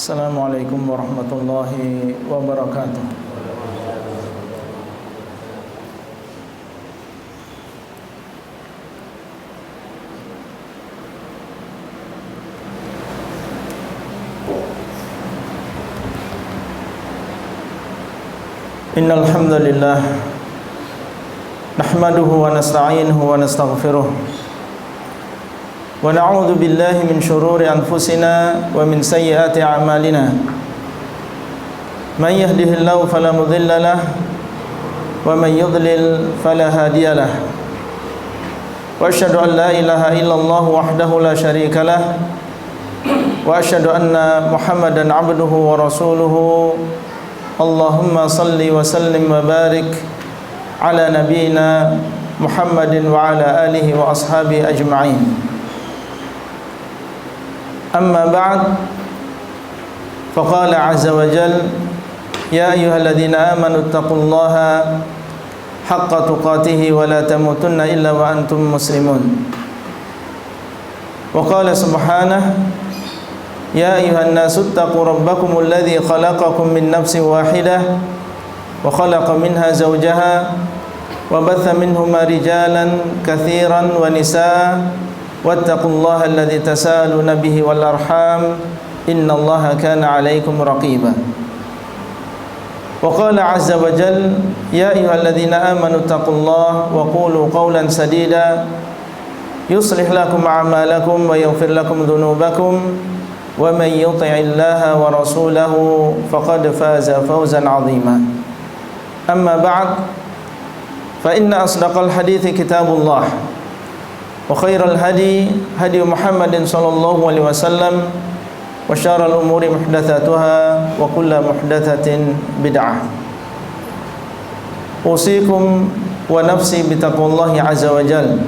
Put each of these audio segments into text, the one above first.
Assalamualaikum warahmatullahi wabarakatuh. Innal hamdalillah nahmaduhu wa nasta'inuhu wa nastaghfiruh wa na'udzu billahi min shururi anfusina wa min sayyiati a'malina. Man yahdihillahu fala mudilla lahu wa man yudlil fala hadiya lahu. Wa asyhadu an la ilaha illallah wahdahu la syarika lahu wa asyhadu anna Muhammadan 'abduhu wa rasuluhu. Allahumma salli wa sallim wa barik ala nabiyyina Muhammadin wa ala alihi wa ashabihi ajma'in. Amma ba'd, faqala azza wa jal, ya ayyuhalladzina amanu taqullaha haqqa tuqatih wa la tamutunna illa wa antum muslimun. Wa qala subhanahu, ya ayyuhan nasu taqu rabbakumul ladzi khalaqakum min nafsin wahidah wa khalaqa minha zawjaha wa batha minhuma rijalan katsiran wa nisaa wattaqullaha alladzi tasaaluna bihi wal arham innallaha kana 'alaikum raqiba. Wa qala 'azza wa jalla, ya ayyuhalladzina amanu taqullaha wa qulu qawlan sadida yuslih lakum a'malakum wa yaghfir lakum dhunubakum wa man yuti'illaha wa rasulahu faqad faza fawzan 'azima. Amma ba'd, fa inna asdaqal hadithi kitabullah wa khairal hadi hadi Muhammadin sallallahu alaihi wasallam wa syarrul umuri muhdatsatuha wa kullu muhdatsatin bid'ah. Usikum wa nafsi bittaqullahi azza wa jalla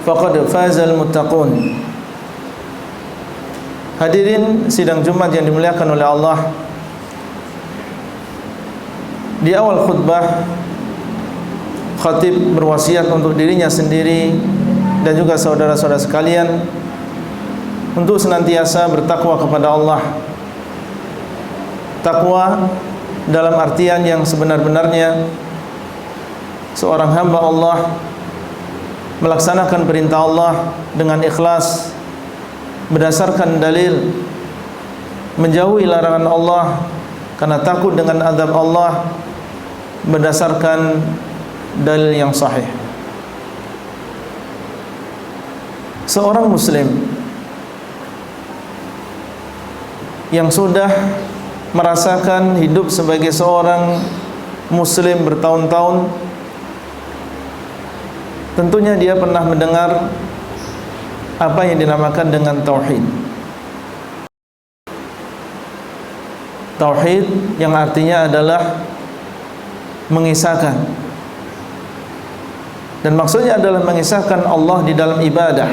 faqad fazal muttaqun. Hadirin sidang Jumat yang dimuliakan oleh Allah, di awal khutbah khatib berwasiat untuk dirinya sendiri dan juga saudara-saudara sekalian untuk senantiasa bertakwa kepada Allah. Takwa dalam artian yang sebenar-benarnya seorang hamba Allah melaksanakan perintah Allah dengan ikhlas berdasarkan dalil, menjauhi larangan Allah karena takut dengan azab Allah berdasarkan dalil yang sahih. Seorang muslim yang sudah merasakan hidup sebagai seorang muslim bertahun-tahun, tentunya dia pernah mendengar apa yang dinamakan dengan tauhid. Tauhid yang artinya adalah mengisahkan, dan maksudnya adalah mengisahkan Allah di dalam ibadah.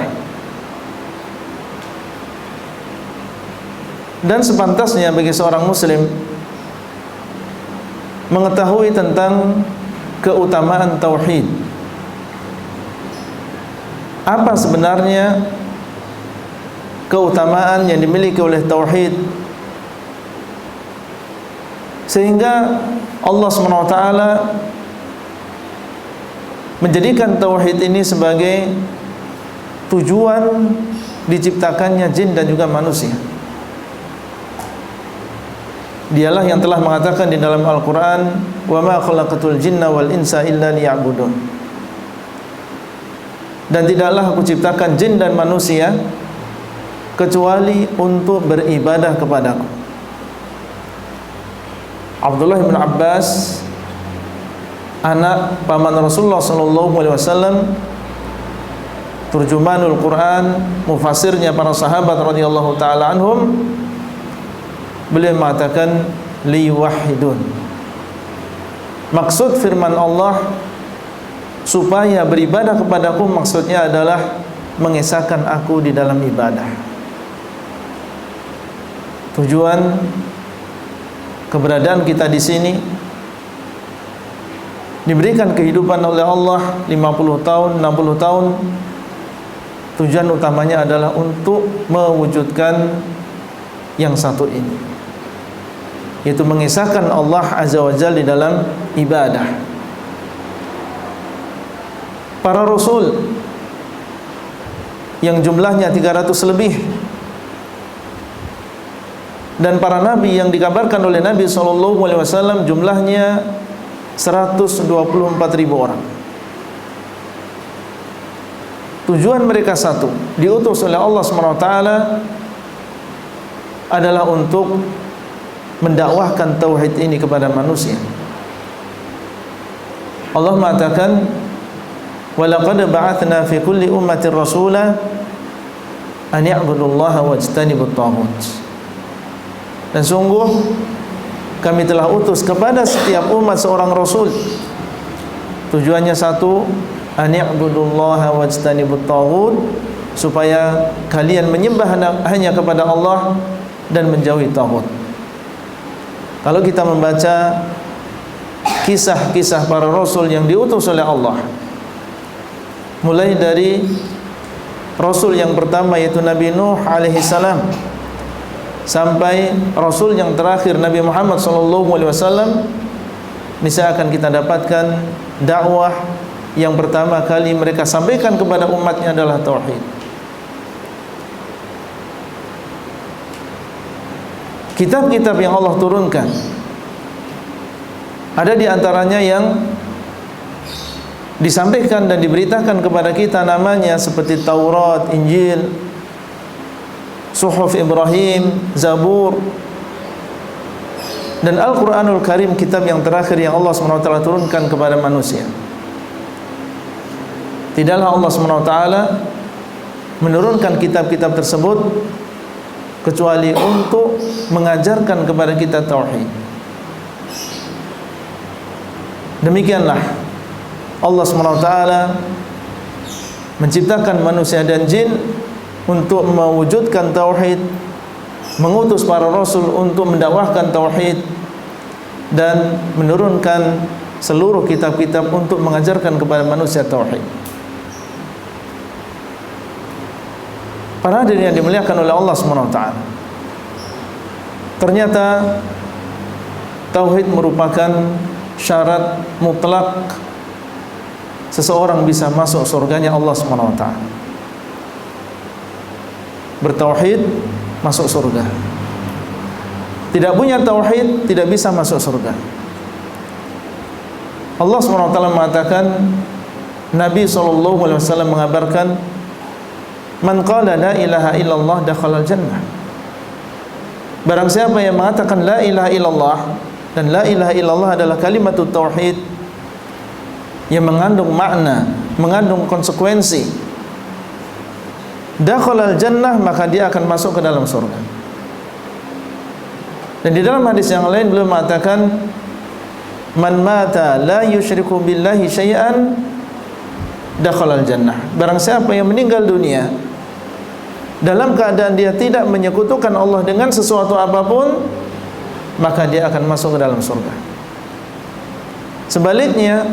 Dan sepantasnya bagi seorang muslim mengetahui tentang keutamaan tauhid. Apa sebenarnya keutamaan yang dimiliki oleh tauhid sehingga Allah SWT menjadikan tauhid ini sebagai tujuan diciptakannya jin dan juga manusia. Dialah yang telah mengatakan di dalam Al-Quran, wa ma khalaqatul jinna wal insa illa liya'budun. Dan tidaklah aku ciptakan jin dan manusia kecuali untuk beribadah kepadaku. Abdullah bin Abbas, anak paman Rasulullah sallallahu alaihi wasallam, turjumanul Quran, mufassirnya para sahabat radhiyallahu taala anhum, beliau mengatakan liwahidun. Maksud firman Allah supaya beribadah kepadaku, maksudnya adalah mengesahkan aku di dalam ibadah. Tujuan keberadaan kita di sini, diberikan kehidupan oleh Allah 50 tahun, 60 tahun, tujuan utamanya adalah untuk mewujudkan yang satu ini, yaitu mengesahkan Allah Azza wa Jalla di dalam ibadah. Para rasul yang jumlahnya 300 lebih, dan para nabi yang dikabarkan oleh Nabi SAW jumlahnya 124.000 orang. Tujuan mereka satu, diutus oleh Allah SWT adalah untuk mendakwahkan tauhid ini kepada manusia. Allah mengatakan, "Walaqad ba'atsna fi kulli ummatin rasula an ya'budullaha wajtanibut taghut." Dan sungguh kami telah utus kepada setiap umat seorang rasul. Tujuannya satu, an ya'budullaha wajtanibut taghut, supaya kalian menyembah hanya kepada Allah dan menjauhi taghut. Kalau kita membaca kisah-kisah para rasul yang diutus oleh Allah, mulai dari rasul yang pertama yaitu Nabi Nuh alaihi salam sampai rasul yang terakhir Nabi Muhammad SAW, niscaya akan kita dapatkan dakwah yang pertama kali mereka sampaikan kepada umatnya adalah tauhid. Kitab-kitab yang Allah turunkan, ada di antaranya yang disampaikan dan diberitakan kepada kita namanya seperti Taurat, Injil, Suhuf Ibrahim, Zabur, dan Al-Quranul Karim, kitab yang terakhir yang Allah SWT turunkan kepada manusia. Tidaklah Allah SWT menurunkan kitab-kitab tersebut kecuali untuk mengajarkan kepada kita tauhid. Demikianlah Allah SWT menciptakan manusia dan jin untuk mewujudkan tauhid, mengutus para rasul untuk mendakwahkan tauhid, dan menurunkan seluruh kitab-kitab untuk mengajarkan kepada manusia tauhid. Para hadirin yang dimuliakan oleh Allah SWT, ternyata tauhid merupakan syarat mutlak seseorang bisa masuk surganya Allah SWT. Bertauhid masuk surga. Tidak punya tauhid tidak bisa masuk surga. Allah SWT mengatakan, Nabi SAW mengabarkan, "Man qala la ilaha illallah dakhala al-jannah." Barang siapa yang mengatakan la ilaha illallah, dan la ilaha illallah adalah kalimat tauhid yang mengandung makna, mengandung konsekuensi, dakhala al-jannah, maka dia akan masuk ke dalam surga. Dan di dalam hadis yang lain beliau mengatakan, "Man mata la yusyriku billahi syai'an dakhala al-jannah." Barang siapa yang meninggal dunia dalam keadaan dia tidak menyekutukan Allah dengan sesuatu apapun, maka dia akan masuk ke dalam surga. Sebaliknya,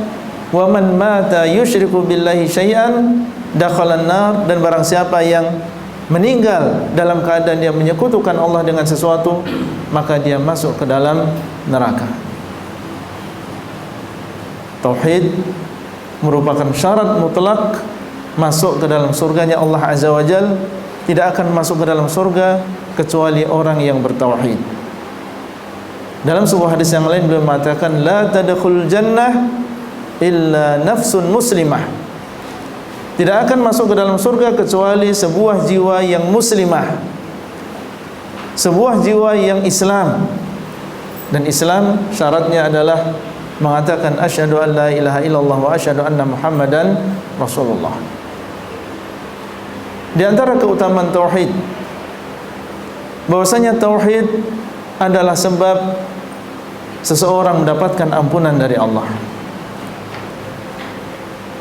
wa man mata yusyriku billahi syai'an dakhala an-nar, dan barang siapa yang meninggal dalam keadaan dia menyekutukan Allah dengan sesuatu, maka dia masuk ke dalam neraka. Tauhid merupakan syarat mutlak masuk ke dalam surganya Allah Azza wa Jalla. Tidak akan masuk ke dalam surga kecuali orang yang bertauhid. Dalam sebuah hadis yang lain beliau mengatakan, "La tadkhulul jannah illa nafsun muslimah." Tidak akan masuk ke dalam surga kecuali sebuah jiwa yang muslimah, sebuah jiwa yang Islam. Dan Islam syaratnya adalah mengatakan asyhadu an la ilaha illallah wa asyhadu anna Muhammadan Rasulullah. Di antara keutamaan tauhid, bahwasanya tauhid adalah sebab seseorang mendapatkan ampunan dari Allah.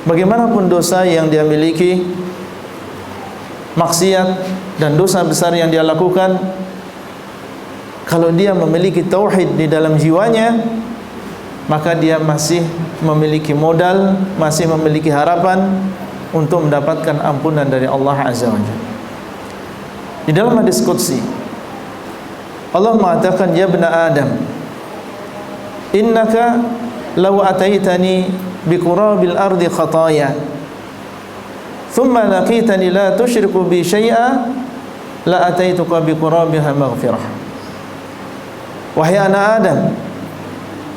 Bagaimanapun dosa yang dia miliki, maksiat dan dosa besar yang dia lakukan, kalau dia memiliki tauhid di dalam jiwanya, maka dia masih memiliki modal, masih memiliki harapan untuk mendapatkan ampunan dari Allah Azza wa Jalla. Di dalam hadis qudsi, Allah mengatakan, ya ibna Adam, innaka law ataitani biqurabil ardi khataya thumma laqitani la tusyriku bi syai'a la ataituka biqurabiha maghfirah. Wahai anak Adam,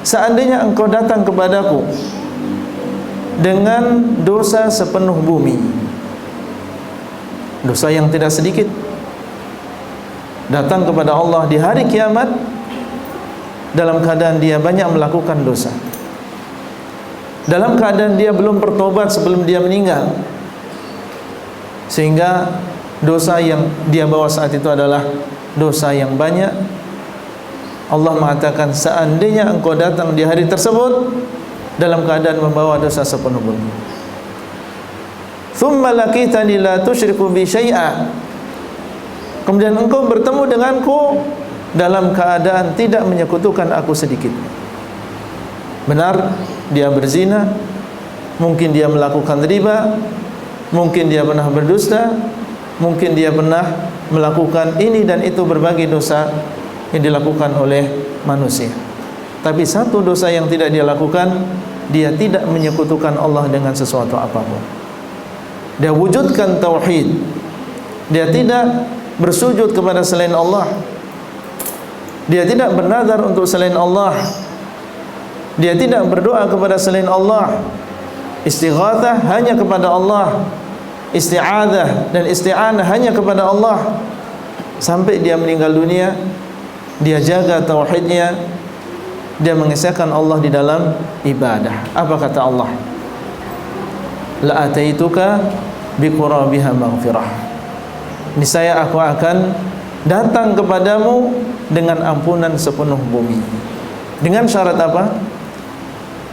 seandainya engkau datang kepadaku dengan dosa sepenuh bumi, dosa yang tidak sedikit, datang kepada Allah di hari kiamat dalam keadaan dia banyak melakukan dosa, dalam keadaan dia belum bertobat sebelum dia meninggal, sehingga dosa yang dia bawa saat itu adalah dosa yang banyak. Allah mengatakan, seandainya engkau datang di hari tersebut dalam keadaan membawa dosa sepenuh bumi, thumma laqitani la tusyriku bi syai'a, kemudian engkau bertemu denganku dalam keadaan tidak menyekutukan aku sedikit. Benar, dia berzina, mungkin dia melakukan riba, mungkin dia pernah berdusta, mungkin dia pernah melakukan ini dan itu, berbagai dosa yang dilakukan oleh manusia. Tapi satu dosa yang tidak dia lakukan, dia tidak menyekutukan Allah dengan sesuatu apapun. Dia wujudkan tauhid. Dia tidak bersujud kepada selain Allah. Dia tidak bernazar untuk selain Allah. Dia tidak berdoa kepada selain Allah. Istighatsah hanya kepada Allah. Isti'adzah dan isti'anah hanya kepada Allah. Sampai dia meninggal dunia, dia jaga tauhidnya, dia mengesahkan Allah di dalam ibadah. Apa kata Allah? La ataituka biqurabiha maghfirah. Niscaya aku akan datang kepadamu dengan ampunan sepenuh bumi. Dengan syarat apa?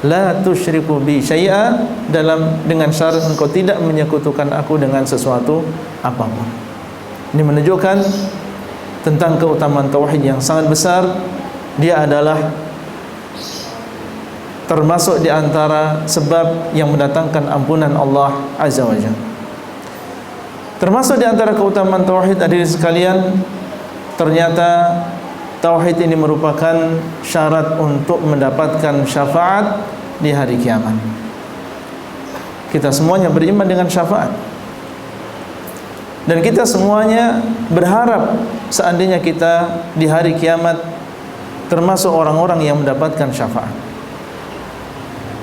La tusyriku bi syai'a, dengan syarat engkau tidak menyekutukan aku dengan sesuatu apapun. Ini menunjukkan tentang keutamaan tauhid yang sangat besar. Dia adalah termasuk di antara sebab yang mendatangkan ampunan Allah Azza wa Jalla. Termasuk di antara keutamaan tauhid, hadirin sekalian, ternyata tauhid ini merupakan syarat untuk mendapatkan syafaat di hari kiamat. Kita semuanya beriman dengan syafaat, dan kita semuanya berharap seandainya kita di hari kiamat termasuk orang-orang yang mendapatkan syafaat.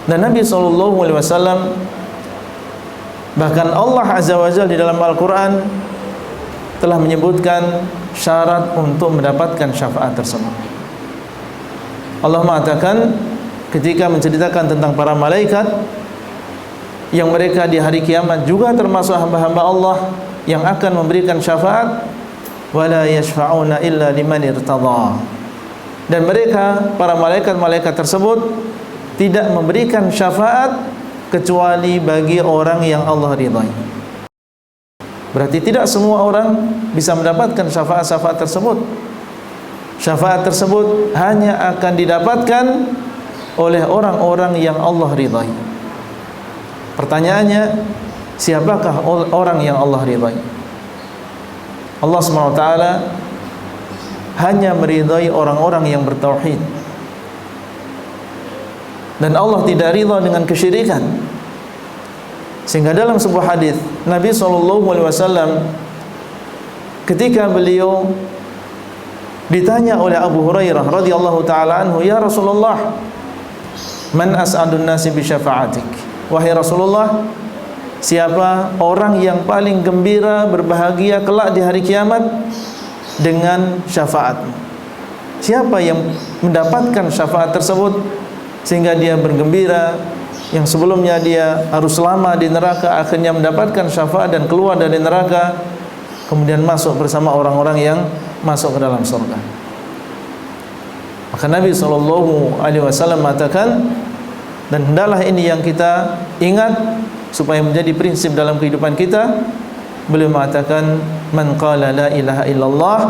Dan Nabi SAW, bahkan Allah Azza wa Jalla di dalam Al-Quran telah menyebutkan syarat untuk mendapatkan syafaat tersebut. Allah mengatakan ketika menceritakan tentang para malaikat yang mereka di hari kiamat juga termasuk hamba-hamba Allah yang akan memberikan syafaat, wala yashfa'una illa liman irtadha. Dan mereka, para malaikat-malaikat tersebut, tidak memberikan syafaat kecuali bagi orang yang Allah ridhai. Berarti tidak semua orang bisa mendapatkan syafaat-syafaat tersebut. Syafaat tersebut hanya akan didapatkan oleh orang-orang yang Allah ridhai. Pertanyaannya, siapakah orang yang Allah ridhai? Allah SWT hanya meridhai orang-orang yang bertauhid. Dan Allah tidak ridha dengan kesyirikan. Sehingga dalam sebuah hadis Nabi SAW ketika beliau ditanya oleh Abu Hurairah radhiyallahu taala anhu, "Ya Rasulullah, man as'adun nasi bi syafa'atik?" Wahai Rasulullah, siapa orang yang paling gembira, berbahagia kelak di hari kiamat dengan syafaatmu? Siapa yang mendapatkan syafaat tersebut sehingga dia bergembira, yang sebelumnya dia harus lama di neraka, akhirnya mendapatkan syafaat dan keluar dari neraka, kemudian masuk bersama orang-orang yang masuk ke dalam surga. Maka Nabi SAW mengatakan, dan hendaklah ini yang kita ingat supaya menjadi prinsip dalam kehidupan kita. Beliau mengatakan, man qala la ilaha illallah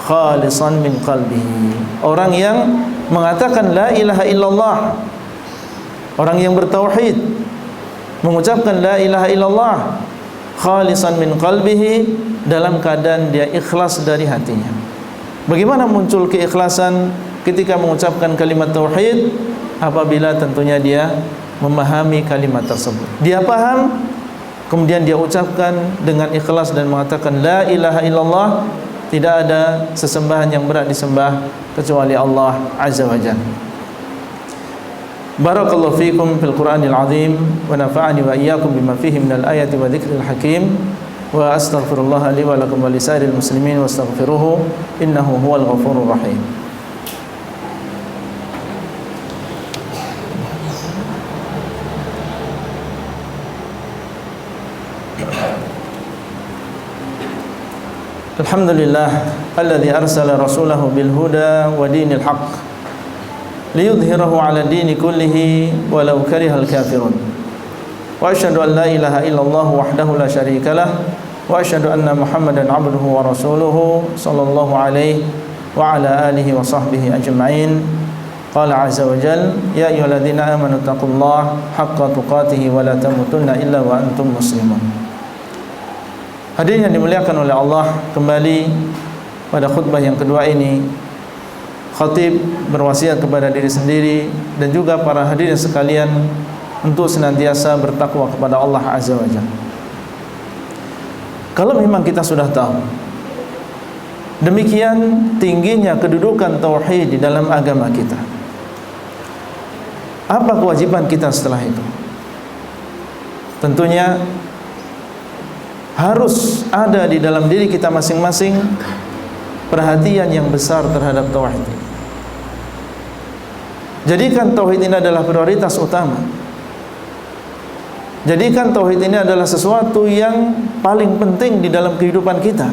khalisan min qalbihi. Orang yang mengatakan la ilaha illallah, orang yang bertauhid, mengucapkan la ilaha illallah khalisan min qalbihi, dalam keadaan dia ikhlas dari hatinya. Bagaimana muncul keikhlasan ketika mengucapkan kalimat tauhid? Apabila tentunya dia memahami kalimat tersebut. Dia paham, kemudian dia ucapkan dengan ikhlas dan mengatakan la ilaha illallah, tidak ada sesembahan yang berat disembah kecuali Allah Azza wa Jalla. Barakallahu fikum fil Qur'anil azim wa nafa'ani wa iyyakum bima fihi minal ayati wa dzikril hakim. Wa astaghfirullah li wa lakum wa lisairil muslimin wastaghfiruhu innahu huwal ghafurur rahim. Alhamdulillah alladzi arsala rasulahu bil huda wa dinil haqq liyudhhirahu 'ala dini kullihi walau karihal kafirun. Wa asyhadu an la ilaha illallah wahdahu la syarika lah wa asyhadu anna Muhammadan 'abduhu wa rasuluhu sallallahu alaihi wa ala alihi wa sahbihi ajma'in. Qala 'azza wa jalla ya ayyuhalladzina amanu taqullaha haqqa tuqatih wa la tamutunna illa wa antum muslimun. Hadirin yang dimuliakan oleh Allah, kembali pada khutbah yang kedua ini khatib berwasiat kepada diri sendiri dan juga para hadirin sekalian untuk senantiasa bertakwa kepada Allah Azza wa Jalla. Kalau memang kita sudah tahu demikian tingginya kedudukan tauhid di dalam agama kita, apa kewajiban kita setelah itu? Tentunya harus ada di dalam diri kita masing-masing perhatian yang besar terhadap tauhid. Jadikan tauhid ini adalah prioritas utama. Jadikan tauhid ini adalah sesuatu yang paling penting di dalam kehidupan kita.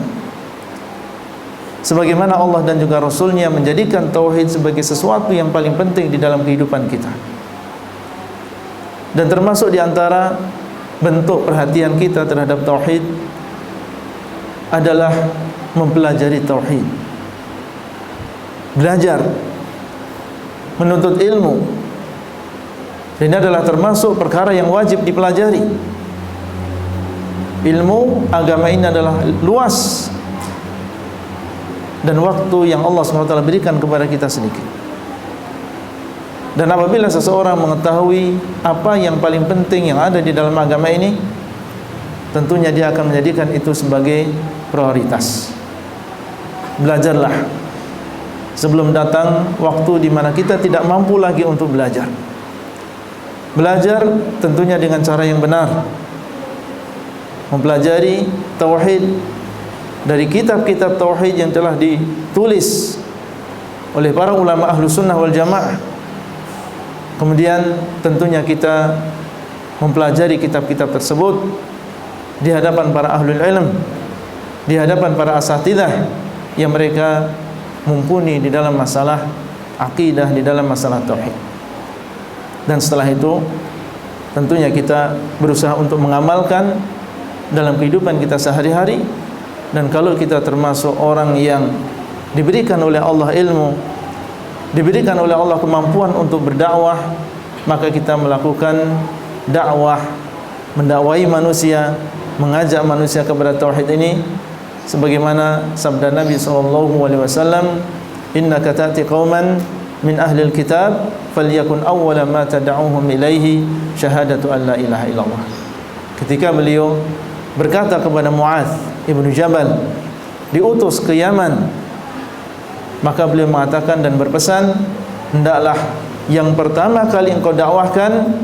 Sebagaimana Allah dan juga Rasulnya menjadikan tauhid sebagai sesuatu yang paling penting di dalam kehidupan kita. Dan termasuk di antara bentuk perhatian kita terhadap tauhid adalah mempelajari tauhid, belajar, menuntut ilmu. Ini adalah termasuk perkara yang wajib dipelajari. Ilmu agama ini adalah luas dan waktu yang Allah SWT berikan kepada kita sedikit. Dan apabila seseorang mengetahui apa yang paling penting yang ada di dalam agama ini, tentunya dia akan menjadikan itu sebagai prioritas. Belajarlah sebelum datang waktu di mana kita tidak mampu lagi untuk belajar. Belajar tentunya dengan cara yang benar. Mempelajari tauhid dari kitab-kitab tauhid yang telah ditulis oleh para ulama Ahlus Sunnah wal Jamaah. Kemudian tentunya kita mempelajari kitab-kitab tersebut di hadapan para ahlul ilm, di hadapan para asatidzah yang mereka mumpuni di dalam masalah akidah, di dalam masalah tauhid. Dan setelah itu tentunya kita berusaha untuk mengamalkan dalam kehidupan kita sehari-hari. Dan kalau kita termasuk orang yang diberikan oleh Allah ilmu, diberikan oleh Allah kemampuan untuk berdakwah, maka kita melakukan dakwah, mendakwai manusia, mengajak manusia kepada tauhid ini sebagaimana sabda Nabi SAW, innaka ta'ti qauman min ahlil kitab falyakun awwala ma tad'uhum ilaihi syahadatu an la ilaha illallah. Ketika beliau berkata kepada Mu'adz ibnu Jabal, diutus ke Yaman, maka beliau mengatakan dan berpesan, hendaklah yang pertama kali engkau dakwahkan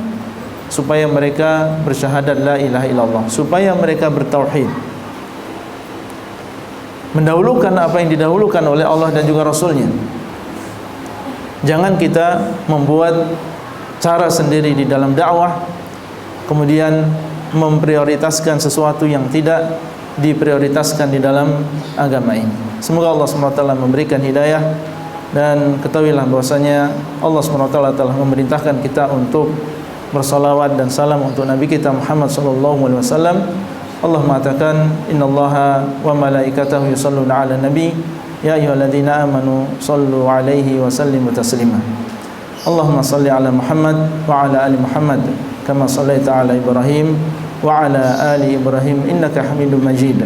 supaya mereka bersyahadat la ilaha illallah, supaya mereka bertauhid. Mendahulukan apa yang didahulukan oleh Allah dan juga Rasulnya. Jangan kita membuat cara sendiri di dalam dakwah, kemudian memprioritaskan sesuatu yang tidak diprioritaskan di dalam agama ini. Semoga Allah SWT memberikan hidayah, dan ketahuilah bahwasanya Allah SWT telah memerintahkan kita untuk bersalawat dan salam untuk Nabi kita Muhammad SAW. Allah mengatakan, innallaha wa malaikatahu yusalluna 'alan nabi ya ayyuhalladzina amanu sallu 'alaihi wa sallimu taslima. Allahumma salli 'ala Muhammad wa 'ala ali Muhammad kama shallaita 'ala Ibrahim wa 'ala ali Ibrahim innaka Hamidum Majid.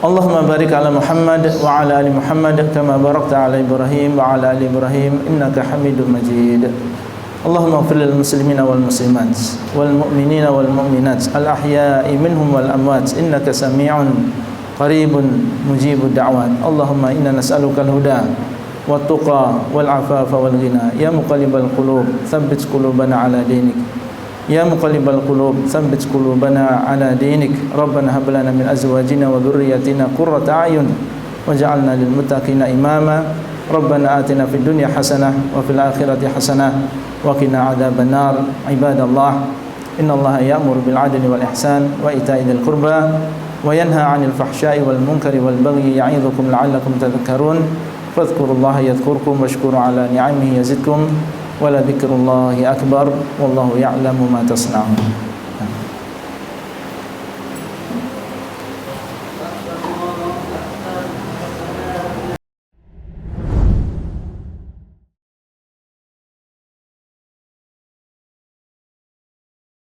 Allahumma barik ala Muhammad wa ala ali Muhammad kama barakta ala Ibrahim wa ala ali Ibrahim innaka Hamidum Majid. Allahumma ighfir lil muslimina wal muslimat wal mu'minina wal mu'minat al ahya'i minhum wal amwat innaka sami'un qaribun mujibud da'wat. Allahumma inna nas'aluka al huda wat tuqa wal afafa wal ghina. Ya muqallibal qulub tsabbit qulubana ala dinik. Ya muqallibal qulub tsabbit qulubana ala dinik. Rabbana hab lana min azwajina wa dhurriyyatina qurrata a'yun waj'alna lil muttaqina imama. Rabbana atina fid dunya hasanah wa fil akhirati hasanah wa qina adzabannar. Ibadallah, innallaha ya'muru bil 'adli wal ihsan wa ita'i dzil qurba wa yanha 'anil fahsya'i wal munkari wal baghi ya'idzukum la'allakum tadhakkarun. Fadhkurullaha yadhkurkum washkuru 'ala ni'amihi yazidkum. Wala dzikrullahi akbar wallahu ya'lamu ma tasna'un.